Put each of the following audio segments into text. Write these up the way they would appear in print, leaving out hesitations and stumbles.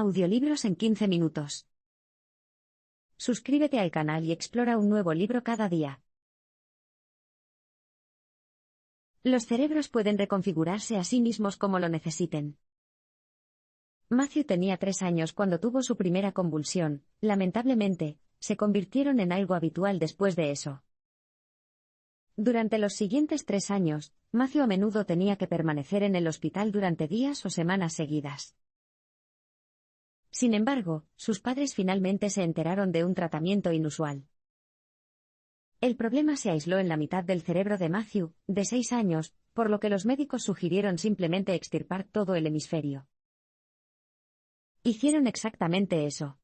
Audiolibros en 15 minutos. Suscríbete al canal y explora un nuevo libro cada día. Los cerebros pueden reconfigurarse a sí mismos como lo necesiten. Matthew tenía 3 años cuando tuvo su primera convulsión. Lamentablemente, se convirtieron en algo habitual después de eso. Durante los siguientes 3 años, Matthew a menudo tenía que permanecer en el hospital durante días o semanas seguidas. Sin embargo, sus padres finalmente se enteraron de un tratamiento inusual. El problema se aisló en la mitad del cerebro de Matthew, de 6 años, por lo que los médicos sugirieron simplemente extirpar todo el hemisferio. Hicieron exactamente eso.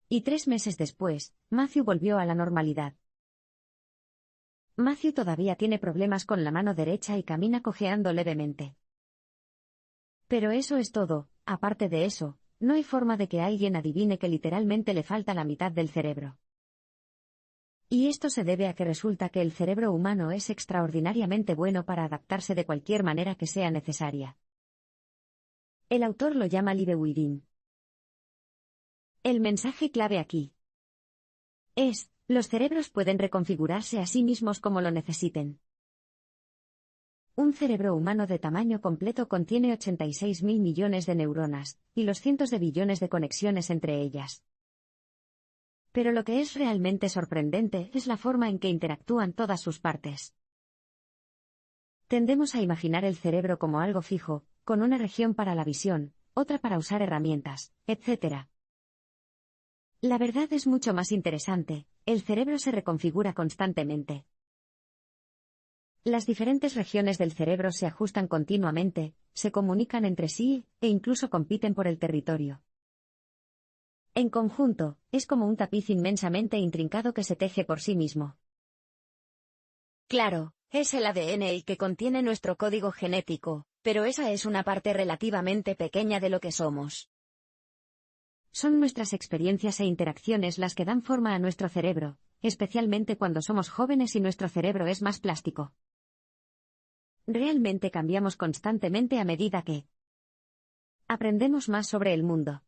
Y 3 meses después, Matthew volvió a la normalidad. Matthew todavía tiene problemas con la mano derecha y camina cojeando levemente. Pero eso es todo. Aparte de eso, no hay forma de que alguien adivine que literalmente le falta la mitad del cerebro. Y esto se debe a que resulta que el cerebro humano es extraordinariamente bueno para adaptarse de cualquier manera que sea necesaria. El autor lo llama Live Within. El mensaje clave aquí es: los cerebros pueden reconfigurarse a sí mismos como lo necesiten. Un cerebro humano de tamaño completo contiene 86.000 millones de neuronas, y los cientos de billones de conexiones entre ellas. Pero lo que es realmente sorprendente es la forma en que interactúan todas sus partes. Tendemos a imaginar el cerebro como algo fijo, con una región para la visión, otra para usar herramientas, etc. La verdad es mucho más interesante: el cerebro se reconfigura constantemente. Las diferentes regiones del cerebro se ajustan continuamente, se comunican entre sí, e incluso compiten por el territorio. En conjunto, es como un tapiz inmensamente intrincado que se teje por sí mismo. Claro, es el ADN el que contiene nuestro código genético, pero esa es una parte relativamente pequeña de lo que somos. Son nuestras experiencias e interacciones las que dan forma a nuestro cerebro, especialmente cuando somos jóvenes y nuestro cerebro es más plástico. Realmente cambiamos constantemente a medida que aprendemos más sobre el mundo.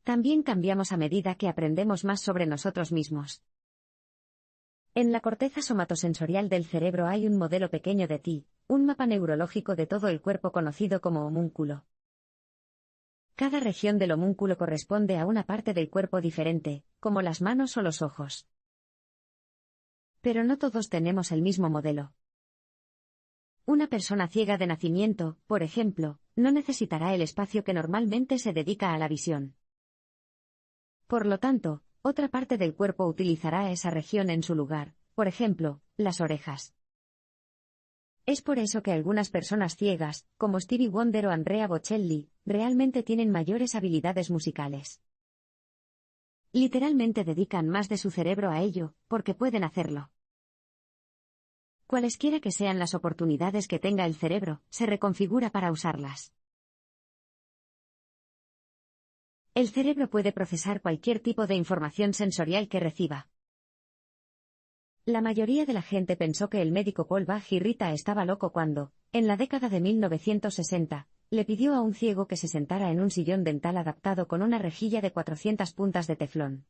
También cambiamos a medida que aprendemos más sobre nosotros mismos. En la corteza somatosensorial del cerebro hay un modelo pequeño de ti, un mapa neurológico de todo el cuerpo conocido como homúnculo. Cada región del homúnculo corresponde a una parte del cuerpo diferente, como las manos o los ojos. Pero no todos tenemos el mismo modelo. Una persona ciega de nacimiento, por ejemplo, no necesitará el espacio que normalmente se dedica a la visión. Por lo tanto, otra parte del cuerpo utilizará esa región en su lugar, por ejemplo, las orejas. Es por eso que algunas personas ciegas, como Stevie Wonder o Andrea Bocelli, realmente tienen mayores habilidades musicales. Literalmente dedican más de su cerebro a ello, porque pueden hacerlo. Cualesquiera que sean las oportunidades que tenga el cerebro, se reconfigura para usarlas. El cerebro puede procesar cualquier tipo de información sensorial que reciba. La mayoría de la gente pensó que el médico Paul Bach-y-Rita estaba loco cuando, en la década de 1960, le pidió a un ciego que se sentara en un sillón dental adaptado con una rejilla de 400 puntas de teflón.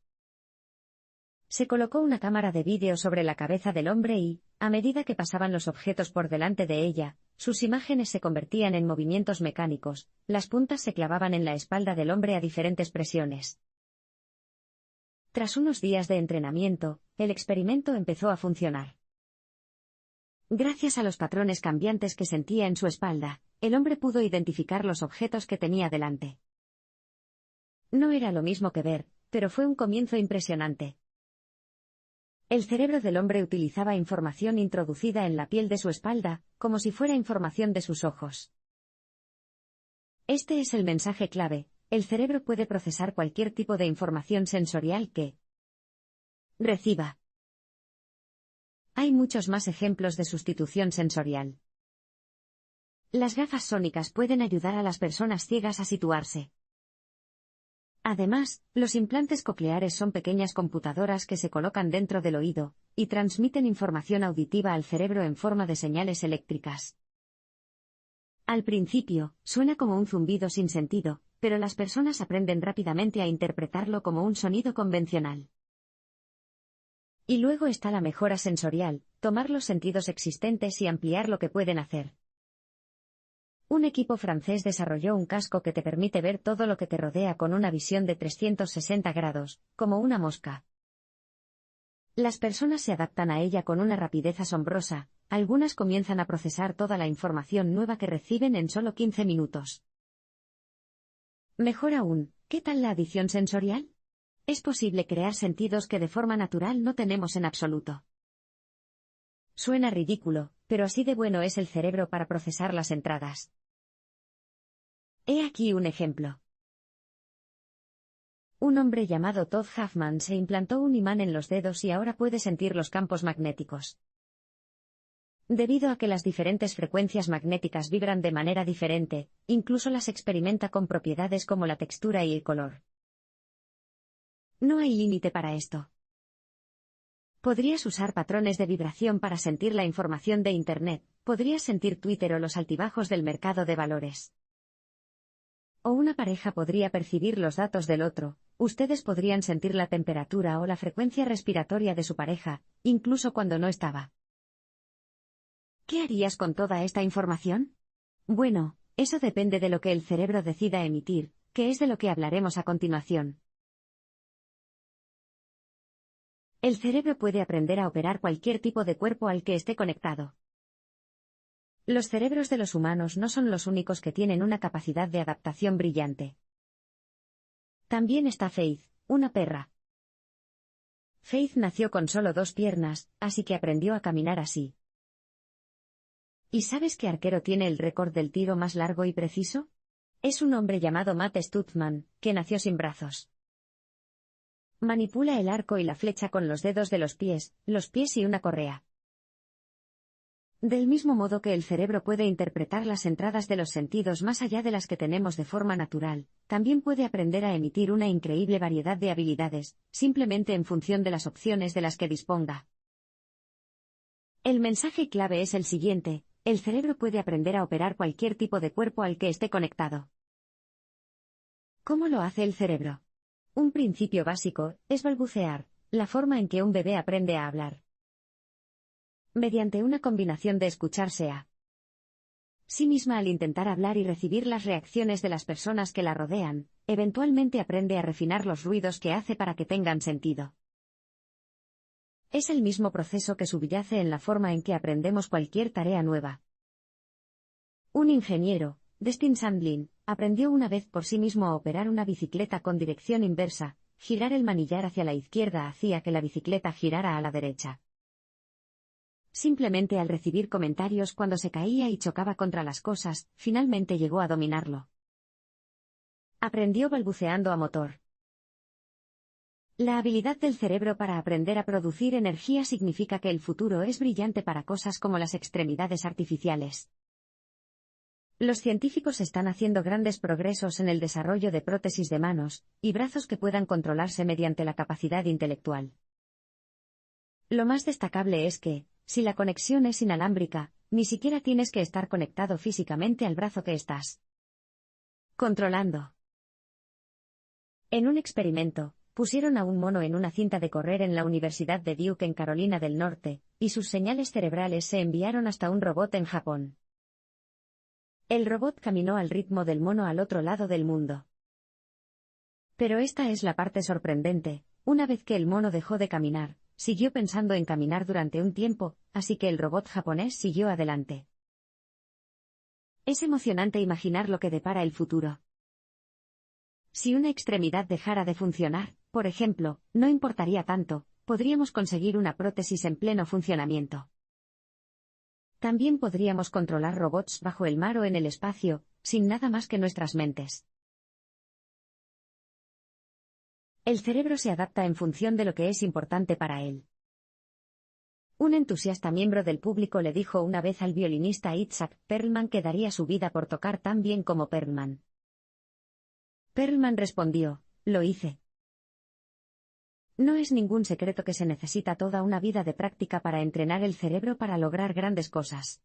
Se colocó una cámara de vídeo sobre la cabeza del hombre y, a medida que pasaban los objetos por delante de ella, sus imágenes se convertían en movimientos mecánicos, las puntas se clavaban en la espalda del hombre a diferentes presiones. Tras unos días de entrenamiento, el experimento empezó a funcionar. Gracias a los patrones cambiantes que sentía en su espalda, el hombre pudo identificar los objetos que tenía delante. No era lo mismo que ver, pero fue un comienzo impresionante. El cerebro del hombre utilizaba información introducida en la piel de su espalda, como si fuera información de sus ojos. Este es el mensaje clave: el cerebro puede procesar cualquier tipo de información sensorial que reciba. Hay muchos más ejemplos de sustitución sensorial. Las gafas sónicas pueden ayudar a las personas ciegas a situarse. Además, los implantes cocleares son pequeñas computadoras que se colocan dentro del oído, y transmiten información auditiva al cerebro en forma de señales eléctricas. Al principio, suena como un zumbido sin sentido, pero las personas aprenden rápidamente a interpretarlo como un sonido convencional. Y luego está la mejora sensorial, tomar los sentidos existentes y ampliar lo que pueden hacer. Un equipo francés desarrolló un casco que te permite ver todo lo que te rodea con una visión de 360 grados, como una mosca. Las personas se adaptan a ella con una rapidez asombrosa, algunas comienzan a procesar toda la información nueva que reciben en solo 15 minutos. Mejor aún, ¿qué tal la adición sensorial? Es posible crear sentidos que de forma natural no tenemos en absoluto. Suena ridículo, pero así de bueno es el cerebro para procesar las entradas. He aquí un ejemplo. Un hombre llamado Todd Huffman se implantó un imán en los dedos y ahora puede sentir los campos magnéticos. Debido a que las diferentes frecuencias magnéticas vibran de manera diferente, incluso las experimenta con propiedades como la textura y el color. No hay límite para esto. Podrías usar patrones de vibración para sentir la información de Internet, podrías sentir Twitter o los altibajos del mercado de valores. O una pareja podría percibir los datos del otro, ustedes podrían sentir la temperatura o la frecuencia respiratoria de su pareja, incluso cuando no estaba. ¿Qué harías con toda esta información? Bueno, eso depende de lo que el cerebro decida emitir, que es de lo que hablaremos a continuación. El cerebro puede aprender a operar cualquier tipo de cuerpo al que esté conectado. Los cerebros de los humanos no son los únicos que tienen una capacidad de adaptación brillante. También está Faith, una perra. Faith nació con solo 2 piernas, así que aprendió a caminar así. ¿Y sabes qué arquero tiene el récord del tiro más largo y preciso? Es un hombre llamado Matt Stutzman, que nació sin brazos. Manipula el arco y la flecha con los dedos de los pies y una correa. Del mismo modo que el cerebro puede interpretar las entradas de los sentidos más allá de las que tenemos de forma natural, también puede aprender a emitir una increíble variedad de habilidades, simplemente en función de las opciones de las que disponga. El mensaje clave es el siguiente: el cerebro puede aprender a operar cualquier tipo de cuerpo al que esté conectado. ¿Cómo lo hace el cerebro? Un principio básico es balbucear, la forma en que un bebé aprende a hablar. Mediante una combinación de escucharse a sí misma al intentar hablar y recibir las reacciones de las personas que la rodean, eventualmente aprende a refinar los ruidos que hace para que tengan sentido. Es el mismo proceso que subyace en la forma en que aprendemos cualquier tarea nueva. Un ingeniero, Destin Sandlin, aprendió una vez por sí mismo a operar una bicicleta con dirección inversa. Girar el manillar hacia la izquierda hacía que la bicicleta girara a la derecha. Simplemente al recibir comentarios cuando se caía y chocaba contra las cosas, finalmente llegó a dominarlo. Aprendió balbuceando a motor. La habilidad del cerebro para aprender a producir energía significa que el futuro es brillante para cosas como las extremidades artificiales. Los científicos están haciendo grandes progresos en el desarrollo de prótesis de manos y brazos que puedan controlarse mediante la capacidad intelectual. Lo más destacable es que, si la conexión es inalámbrica, ni siquiera tienes que estar conectado físicamente al brazo que estás controlando. En un experimento, pusieron a un mono en una cinta de correr en la Universidad de Duke en Carolina del Norte, y sus señales cerebrales se enviaron hasta un robot en Japón. El robot caminó al ritmo del mono al otro lado del mundo. Pero esta es la parte sorprendente: una vez que el mono dejó de caminar, siguió pensando en caminar durante un tiempo, así que el robot japonés siguió adelante. Es emocionante imaginar lo que depara el futuro. Si una extremidad dejara de funcionar, por ejemplo, no importaría tanto, podríamos conseguir una prótesis en pleno funcionamiento. También podríamos controlar robots bajo el mar o en el espacio, sin nada más que nuestras mentes. El cerebro se adapta en función de lo que es importante para él. Un entusiasta miembro del público le dijo una vez al violinista Itzhak Perlman que daría su vida por tocar tan bien como Perlman. Perlman respondió: lo hice. No es ningún secreto que se necesita toda una vida de práctica para entrenar el cerebro para lograr grandes cosas.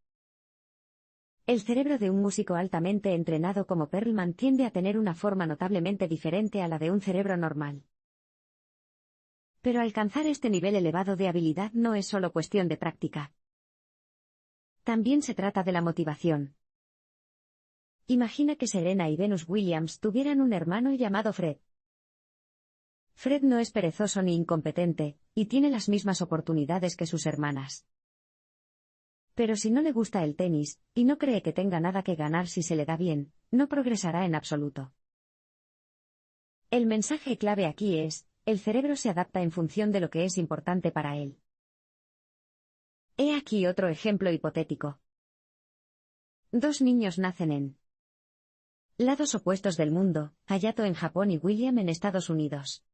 El cerebro de un músico altamente entrenado como Perlman tiende a tener una forma notablemente diferente a la de un cerebro normal. Pero alcanzar este nivel elevado de habilidad no es solo cuestión de práctica. También se trata de la motivación. Imagina que Serena y Venus Williams tuvieran un hermano llamado Fred. Fred no es perezoso ni incompetente, y tiene las mismas oportunidades que sus hermanas. Pero si no le gusta el tenis, y no cree que tenga nada que ganar si se le da bien, no progresará en absoluto. El mensaje clave aquí es: el cerebro se adapta en función de lo que es importante para él. He aquí otro ejemplo hipotético. Dos niños nacen en lados opuestos del mundo, Hayato en Japón y William en Estados Unidos.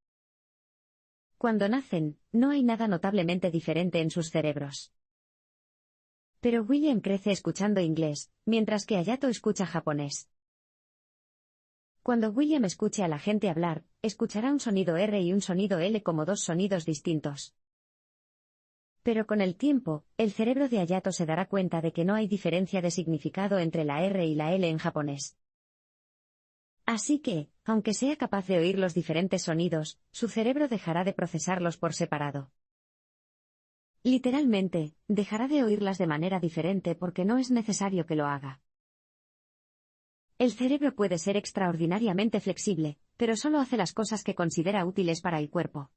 Cuando nacen, no hay nada notablemente diferente en sus cerebros. Pero William crece escuchando inglés, mientras que Hayato escucha japonés. Cuando William escuche a la gente hablar, escuchará un sonido R y un sonido L como dos sonidos distintos. Pero con el tiempo, el cerebro de Hayato se dará cuenta de que no hay diferencia de significado entre la R y la L en japonés. Así que, aunque sea capaz de oír los diferentes sonidos, su cerebro dejará de procesarlos por separado. Literalmente, dejará de oírlas de manera diferente porque no es necesario que lo haga. El cerebro puede ser extraordinariamente flexible, pero solo hace las cosas que considera útiles para el cuerpo.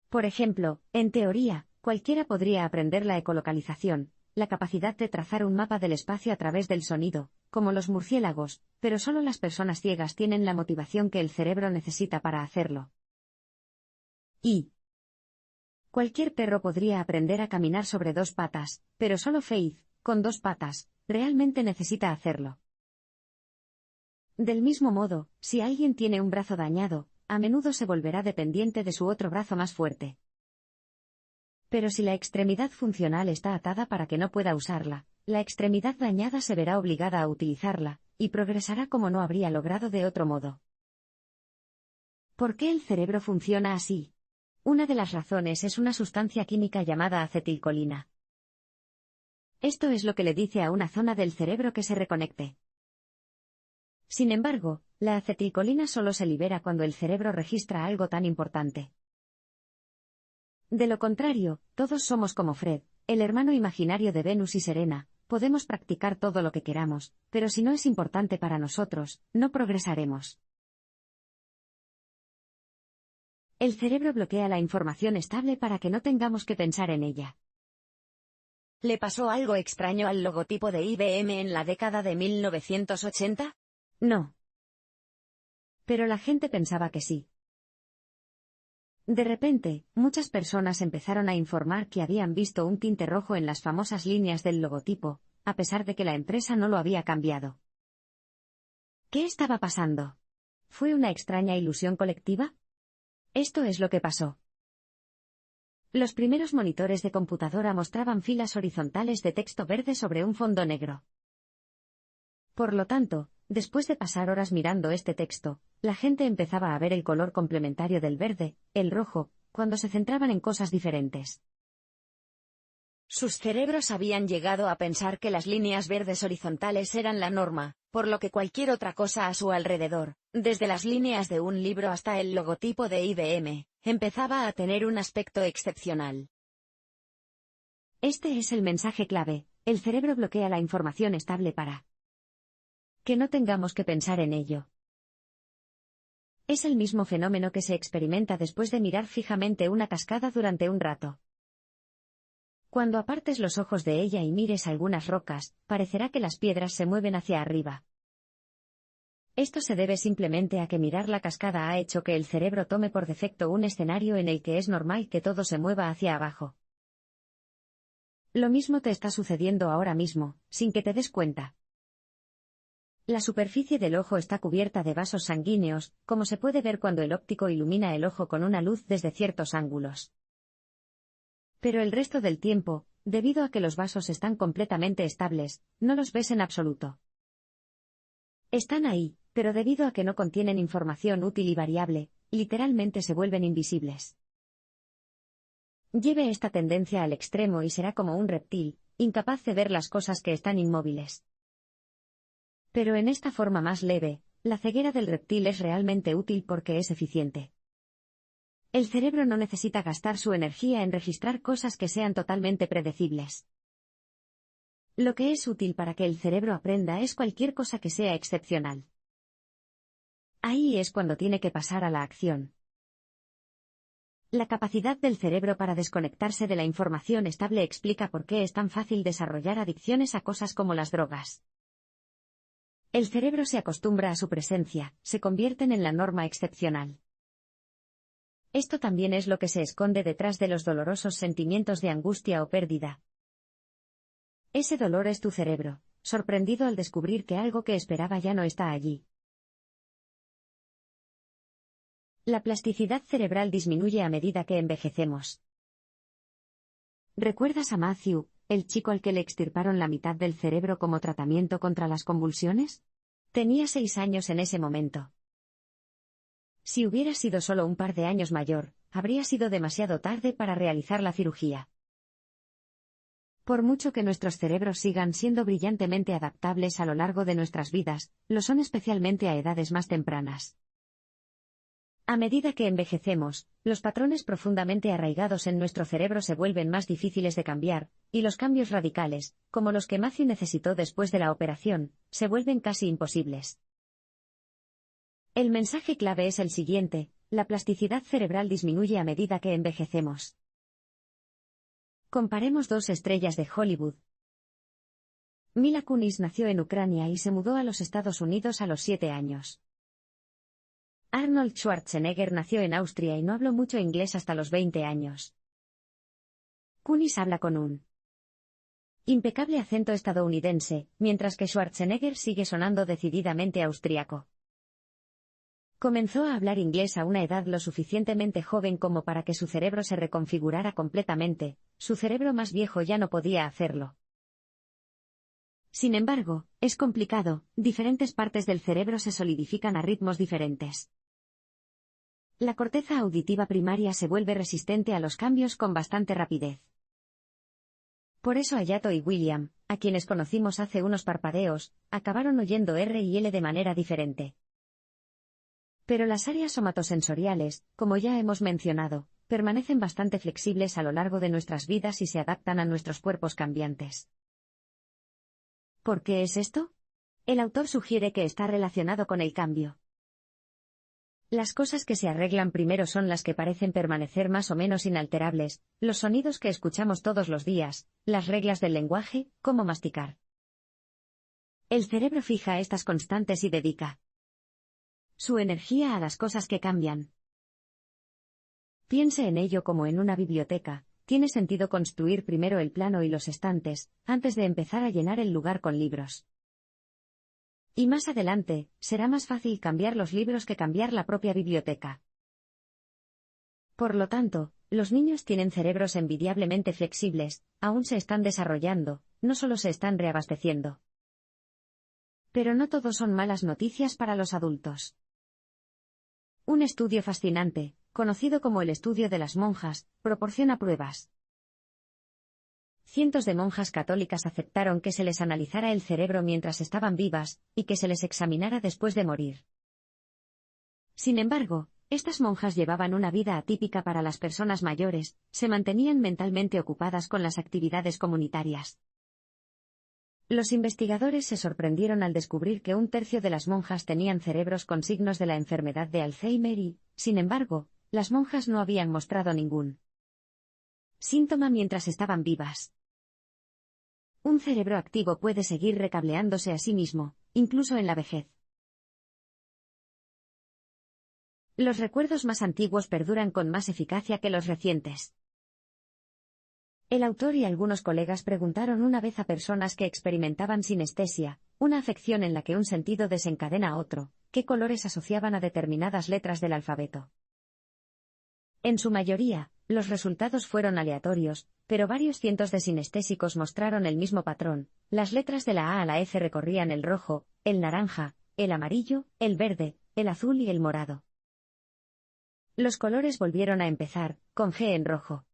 Por ejemplo, en teoría, cualquiera podría aprender la ecolocalización, la capacidad de trazar un mapa del espacio a través del sonido, como los murciélagos, pero solo las personas ciegas tienen la motivación que el cerebro necesita para hacerlo. Y cualquier perro podría aprender a caminar sobre dos patas, pero solo Faith, con dos patas, realmente necesita hacerlo. Del mismo modo, si alguien tiene un brazo dañado, a menudo se volverá dependiente de su otro brazo más fuerte. Pero si la extremidad funcional está atada para que no pueda usarla, la extremidad dañada se verá obligada a utilizarla, y progresará como no habría logrado de otro modo. ¿Por qué el cerebro funciona así? Una de las razones es una sustancia química llamada acetilcolina. Esto es lo que le dice a una zona del cerebro que se reconecte. Sin embargo, la acetilcolina solo se libera cuando el cerebro registra algo tan importante. De lo contrario, todos somos como Fred, el hermano imaginario de Venus y Serena, podemos practicar todo lo que queramos, pero si no es importante para nosotros, no progresaremos. El cerebro bloquea la información estable para que no tengamos que pensar en ella. ¿Le pasó algo extraño al logotipo de IBM en la década de 1980? No. Pero la gente pensaba que sí. De repente, muchas personas empezaron a informar que habían visto un tinte rojo en las famosas líneas del logotipo, a pesar de que la empresa no lo había cambiado. ¿Qué estaba pasando? ¿Fue una extraña ilusión colectiva? Esto es lo que pasó. Los primeros monitores de computadora mostraban filas horizontales de texto verde sobre un fondo negro. Por lo tanto, después de pasar horas mirando este texto, la gente empezaba a ver el color complementario del verde, el rojo, cuando se centraban en cosas diferentes. Sus cerebros habían llegado a pensar que las líneas verdes horizontales eran la norma, por lo que cualquier otra cosa a su alrededor, desde las líneas de un libro hasta el logotipo de IBM, empezaba a tener un aspecto excepcional. Este es el mensaje clave: el cerebro bloquea la información estable para que no tengamos que pensar en ello. Es el mismo fenómeno que se experimenta después de mirar fijamente una cascada durante un rato. Cuando apartes los ojos de ella y mires algunas rocas, parecerá que las piedras se mueven hacia arriba. Esto se debe simplemente a que mirar la cascada ha hecho que el cerebro tome por defecto un escenario en el que es normal que todo se mueva hacia abajo. Lo mismo te está sucediendo ahora mismo, sin que te des cuenta. La superficie del ojo está cubierta de vasos sanguíneos, como se puede ver cuando el óptico ilumina el ojo con una luz desde ciertos ángulos. Pero el resto del tiempo, debido a que los vasos están completamente estables, no los ves en absoluto. Están ahí, pero debido a que no contienen información útil y variable, literalmente se vuelven invisibles. Lleve esta tendencia al extremo y será como un reptil, incapaz de ver las cosas que están inmóviles. Pero en esta forma más leve, la ceguera del reptil es realmente útil porque es eficiente. El cerebro no necesita gastar su energía en registrar cosas que sean totalmente predecibles. Lo que es útil para que el cerebro aprenda es cualquier cosa que sea excepcional. Ahí es cuando tiene que pasar a la acción. La capacidad del cerebro para desconectarse de la información estable explica por qué es tan fácil desarrollar adicciones a cosas como las drogas. El cerebro se acostumbra a su presencia, se convierten en la norma excepcional. Esto también es lo que se esconde detrás de los dolorosos sentimientos de angustia o pérdida. Ese dolor es tu cerebro, sorprendido al descubrir que algo que esperaba ya no está allí. La plasticidad cerebral disminuye a medida que envejecemos. ¿Recuerdas a Matthew, el chico al que le extirparon la mitad del cerebro como tratamiento contra las convulsiones? Tenía 6 años en ese momento. Si hubiera sido solo un par de años mayor, habría sido demasiado tarde para realizar la cirugía. Por mucho que nuestros cerebros sigan siendo brillantemente adaptables a lo largo de nuestras vidas, lo son especialmente a edades más tempranas. A medida que envejecemos, los patrones profundamente arraigados en nuestro cerebro se vuelven más difíciles de cambiar, y los cambios radicales, como los que Matthew necesitó después de la operación, se vuelven casi imposibles. El mensaje clave es el siguiente: la plasticidad cerebral disminuye a medida que envejecemos. Comparemos 2 estrellas de Hollywood. Mila Kunis nació en Ucrania y se mudó a los Estados Unidos a los 7 años. Arnold Schwarzenegger nació en Austria y no habló mucho inglés hasta los 20 años. Kunis habla con un impecable acento estadounidense, mientras que Schwarzenegger sigue sonando decididamente austriaco. Comenzó a hablar inglés a una edad lo suficientemente joven como para que su cerebro se reconfigurara completamente, su cerebro más viejo ya no podía hacerlo. Sin embargo, es complicado, diferentes partes del cerebro se solidifican a ritmos diferentes. La corteza auditiva primaria se vuelve resistente a los cambios con bastante rapidez. Por eso Hayato y William, a quienes conocimos hace unos parpadeos, acabaron oyendo R y L de manera diferente. Pero las áreas somatosensoriales, como ya hemos mencionado, permanecen bastante flexibles a lo largo de nuestras vidas y se adaptan a nuestros cuerpos cambiantes. ¿Por qué es esto? El autor sugiere que está relacionado con el cambio. Las cosas que se arreglan primero son las que parecen permanecer más o menos inalterables, los sonidos que escuchamos todos los días, las reglas del lenguaje, cómo masticar. El cerebro fija estas constantes y dedica su energía a las cosas que cambian. Piense en ello como en una biblioteca. Tiene sentido construir primero el plano y los estantes, antes de empezar a llenar el lugar con libros. Y más adelante, será más fácil cambiar los libros que cambiar la propia biblioteca. Por lo tanto, los niños tienen cerebros envidiablemente flexibles, aún se están desarrollando, no solo se están reabasteciendo. Pero no todo son malas noticias para los adultos. Un estudio fascinante, conocido como el estudio de las monjas, proporciona pruebas. Cientos de monjas católicas aceptaron que se les analizara el cerebro mientras estaban vivas, y que se les examinara después de morir. Sin embargo, estas monjas llevaban una vida atípica para las personas mayores, se mantenían mentalmente ocupadas con las actividades comunitarias. Los investigadores se sorprendieron al descubrir que 1/3 de las monjas tenían cerebros con signos de la enfermedad de Alzheimer y, sin embargo, las monjas no habían mostrado ningún síntoma mientras estaban vivas. Un cerebro activo puede seguir recableándose a sí mismo, incluso en la vejez. Los recuerdos más antiguos perduran con más eficacia que los recientes. El autor y algunos colegas preguntaron una vez a personas que experimentaban sinestesia, una afección en la que un sentido desencadena a otro, qué colores asociaban a determinadas letras del alfabeto. En su mayoría, los resultados fueron aleatorios, pero varios cientos de sinestésicos mostraron el mismo patrón: las letras de la A a la F recorrían el rojo, el naranja, el amarillo, el verde, el azul y el morado. Los colores volvieron a empezar, con G en rojo.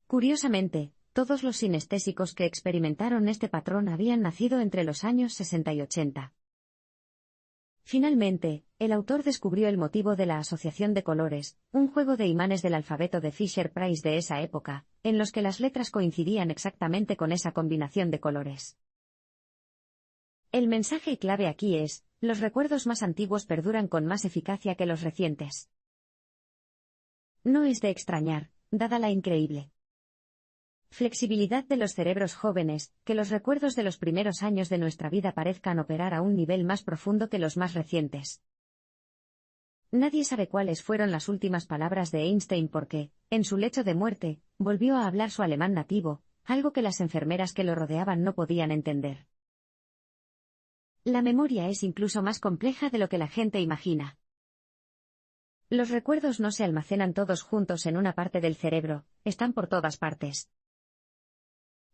Curiosamente, Todos los sinestésicos que experimentaron este patrón habían nacido entre los años 60 y 80. Finalmente, el autor descubrió el motivo de la asociación de colores, un juego de imanes del alfabeto de Fisher-Price de esa época, en los que las letras coincidían exactamente con esa combinación de colores. El mensaje clave aquí es: los recuerdos más antiguos perduran con más eficacia que los recientes. No es de extrañar, dada la increíble flexibilidad de los cerebros jóvenes, que los recuerdos de los primeros años de nuestra vida parezcan operar a un nivel más profundo que los más recientes. Nadie sabe cuáles fueron las últimas palabras de Einstein porque, en su lecho de muerte, volvió a hablar su alemán nativo, algo que las enfermeras que lo rodeaban no podían entender. La memoria es incluso más compleja de lo que la gente imagina. Los recuerdos no se almacenan todos juntos en una parte del cerebro, están por todas partes.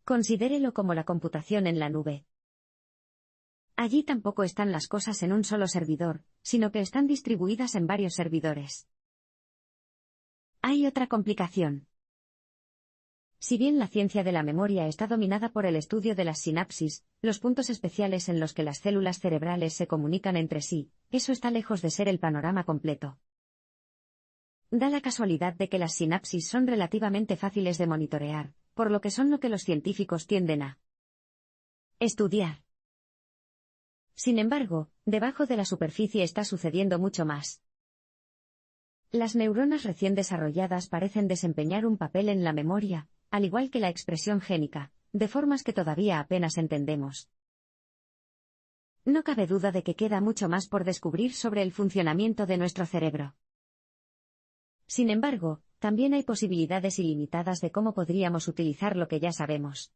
Considérelo como la computación en la nube. Allí tampoco están las cosas en un solo servidor, sino que están distribuidas en varios servidores. Hay otra complicación. Si bien la ciencia de la memoria está dominada por el estudio de las sinapsis, los puntos especiales en los que las células cerebrales se comunican entre sí, eso está lejos de ser el panorama completo. Da la casualidad de que las sinapsis son relativamente fáciles de monitorear, por lo que son lo que los científicos tienden a estudiar. Sin embargo, debajo de la superficie está sucediendo mucho más. Las neuronas recién desarrolladas parecen desempeñar un papel en la memoria, al igual que la expresión génica, de formas que todavía apenas entendemos. No cabe duda de que queda mucho más por descubrir sobre el funcionamiento de nuestro cerebro. Sin embargo, también hay posibilidades ilimitadas de cómo podríamos utilizar lo que ya sabemos.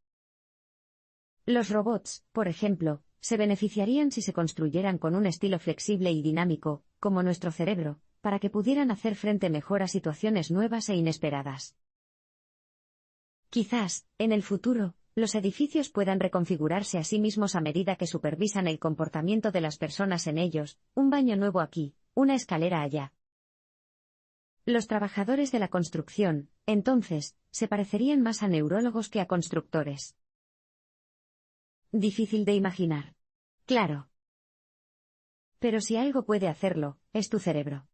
Los robots, por ejemplo, se beneficiarían si se construyeran con un estilo flexible y dinámico, como nuestro cerebro, para que pudieran hacer frente mejor a situaciones nuevas e inesperadas. Quizás, en el futuro, los edificios puedan reconfigurarse a sí mismos a medida que supervisan el comportamiento de las personas en ellos, un baño nuevo aquí, una escalera allá. Los trabajadores de la construcción, entonces, se parecerían más a neurólogos que a constructores. Difícil de imaginar. Claro. Pero si algo puede hacerlo, es tu cerebro.